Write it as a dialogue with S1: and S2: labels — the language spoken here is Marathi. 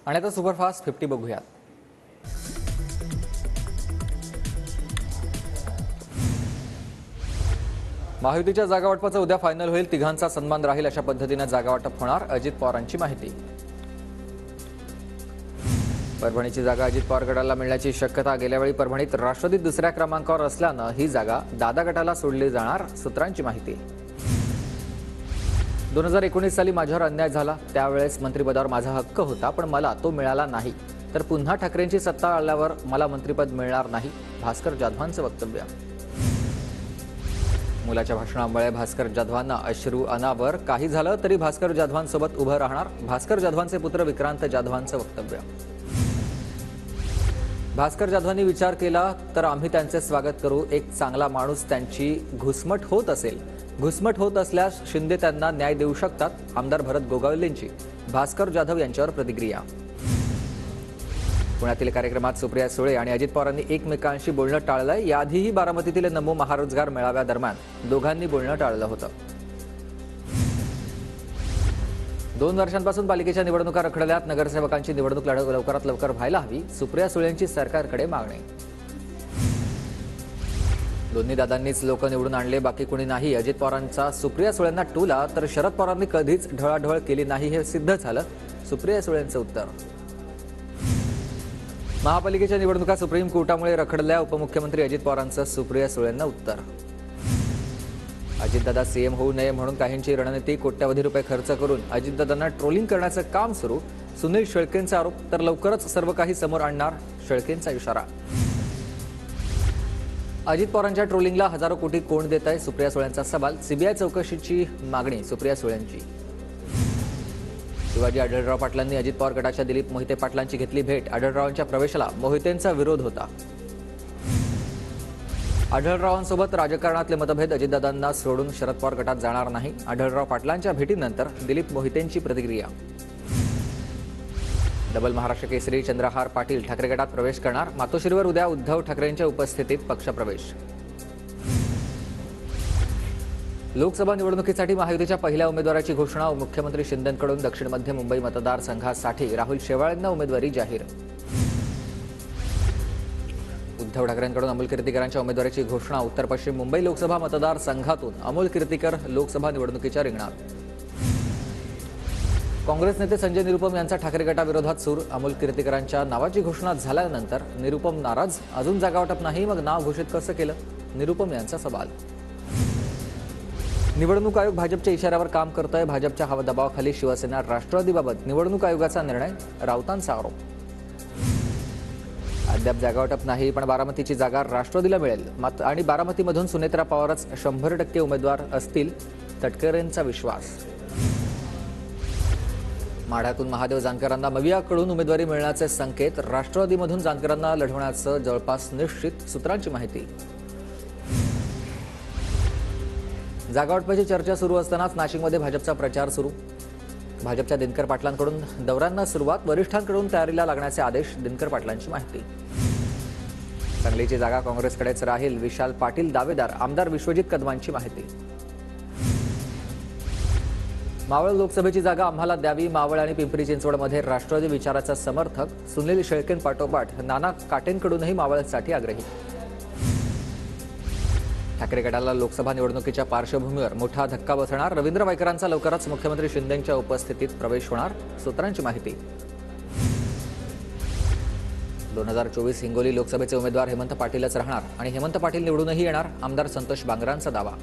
S1: आणि आता सुपरफास्ट 50 बघूयात. महायुतीच्या जागावाटपाचं उद्या फायनल होईल. तिघांचा सन्मान राहील अशा पद्धतीने जागावाटप होणार. अजित पवारांची माहिती. परभणीची जागा अजित पवार गटाला मिळण्याची शक्यता. गेल्यावेळी परभणीत राष्ट्रवादी दुसऱ्या क्रमांकावर असल्यानं ही जागा दादा गटाला सोडली जाणार. सूत्रांची माहिती. 2019 साली माझ्यावर अन्याय झाला. त्यावेळेस मंत्रिपदावर माझा हक्क होता, पण मला तो मिळाला नाही. तर पुन्हा ठाकरेंची सत्ता आल्यावर मला मंत्रिपद मिळणार नाही. भास्कर जाधवांचं वक्तव्य. मुलाच्या भाषणामुळे भास्कर जाधवांना अश्रू अनावर. काही झालं तरी भास्कर जाधवांसोबत उभं राहणार. भास्कर जाधवांचे पुत्र विक्रांत जाधवांचं वक्तव्य. भास्कर जाधवांनी विचार केला तर आम्ही त्यांचे स्वागत करू. एक चांगला माणूस त्यांची घुसमट होत असेल. घुसमट होत असल्यास शिंदे त्यांना न्याय देऊ शकतात. आमदार भरत गोगावलेंची भास्कर जाधव यांच्यावर प्रतिक्रिया. पुण्यातील कार्यक्रमात सुप्रिया सुळे आणि अजित पवारांनी एकमेकांशी बोलणं टाळलंय. याआधीही बारामतीतील नमो महारोजगार मेळाव्यादरम्यान दोघांनी बोलणं टाळलं होतं. 2 वर्षांपासून पालिकेच्या निवडणुका रखडल्यात. नगरसेवकांची निवडणूक लवकरात लवकर व्हायला हवी. सुप्रिया सुळेंची सरकारकडे मागणी. दोन्ही दादांनीच लोक निवडून आणले, बाकी कोणी नाही. अजित पवारांचा सुप्रिया सुळेंना टोला तर शरद पवारांनी कधीच ढळाढळ केली नाही हे सिद्ध झालं. सुप्रिया सुळेंचं उत्तर. महापालिकेच्या निवडणुका सुप्रीम कोर्टामुळे रखडल्या. उपमुख्यमंत्री अजित पवारांचं सुप्रिया सुळेंना उत्तर. अजितदादा सीएम होऊ नये म्हणून काहींची रणनीती. कोट्यवधी रुपये खर्च करून अजितदादांना ट्रोलिंग करण्याचं काम सुरू. सुनील शेळकेंचा आरोप. तर लवकरच सर्व काही समोर आणणार. शेळकेंचा इशारा. अजित पवारांच्या ट्रोलिंगला हजारो कोटी कोण देत आहे? सुप्रिया सुळेंचा सवाल. सीबीआय चौकशीची मागणी सुप्रिया सुळेंची. शिवाजी आढळराव पाटलांनी अजित पवार गटाच्या दिलीप मोहिते पाटलांची घेतली भेट. आढळरावांच्या प्रवेशाला मोहितेंचा विरोध होता. आढळरावांसोबत राजकारणातले मतभेद. अजितदादांना सोडून शरद पवार गटात जाणार नाही. आढळराव पाटलांच्या भेटीनंतर दिलीप मोहितेंची प्रतिक्रिया. डबल महाराष्ट्र केसरी चंद्रहार पाटील ठाकरे गटात प्रवेश करणार. मातोश्रीवर उद्या उद्धव ठाकरेंच्या उपस्थितीत पक्षप्रवेश. लोकसभा निवडणुकीसाठी महायुतीच्या पहिल्या उमेदवाराची घोषणा. मुख्यमंत्री शिंदेंकडून दक्षिण मध्य मुंबई मतदारसंघासाठी राहुल शेवाळेंना उमेदवारी जाहीर. उद्धव ठाकरेंकडून अमोल कीर्तीकरांच्या उमेदवारीची घोषणा. उत्तर पश्चिम मुंबई लोकसभा मतदारसंघातून अमोल कीर्तीकर लोकसभा निवडणुकीच्या रिंगणात. काँग्रेस नेते संजय निरुपम यांचा ठाकरे गटाविरोधात सूर. अमोल कीर्तीकरांच्या नावाची घोषणा झाल्यानंतर निरुपम नाराज. अजून जागावाटप नाही, मग नाव घोषित कसं केलं? निरुपम यांचा सवाल. निवडणूक आयोग भाजपच्या इशाऱ्यावर काम करतोय. भाजपच्या हवा दबावाखाली शिवसेना राष्ट्रवादीबाबत निवडणूक आयोगाचा निर्णय. राऊतांचा आरोप. अद्याप जागावाटप नाही, पण बारामतीची जागा राष्ट्रवादीला मिळेल. आणि बारामतीमधून सुनेत्रा पवारच 100% उमेदवार असतील. तटकरेंचा विश्वास. माढ्यातून महादेव जानकरांना मवियाकडून उमेदवारी मिळण्याचे संकेत. राष्ट्रवादीमधून जानकरांना लढवण्याचं जवळपास निश्चित. सूत्रांची माहिती. जागावाटपाची चर्चा सुरू असतानाच नाशिकमध्ये भाजपचा प्रचार सुरू. भाजपच्या दिनकर पाटलांकडून दौऱ्यांना सुरुवात. वरिष्ठांकडून तयारीला लागण्याचे आदेश. दिनकर पाटलांची माहिती. सांगलीची जागा काँग्रेसकडेच राहील. विशाल पाटील दावेदार. आमदार विश्वजित कदमांची माहिती. मावळ लोकसभेची जागा आम्हाला द्यावी. मावळ आणि पिंपरी चिंचवडमध्ये राष्ट्रवादी विचाराचा समर्थक. सुनील शेळकेंपाठोपाठ नाना काटेंकडूनही मावळसाठी आग्रही. ठाकरे गटाला लोकसभा निवडणुकीच्या पार्श्वभूमीवर मोठा धक्का बसणार. रवींद्र वायकरांचा लवकरच मुख्यमंत्री शिंदेंच्या उपस्थितीत प्रवेश होणार. सूत्रांची माहिती. 2024 हिंगोली लोकसभेचे उमेदवार हेमंत पाटीलच राहणार आणि हेमंत पाटील निवडूनही येणार. आमदार संतोष बांगरांचा दावा.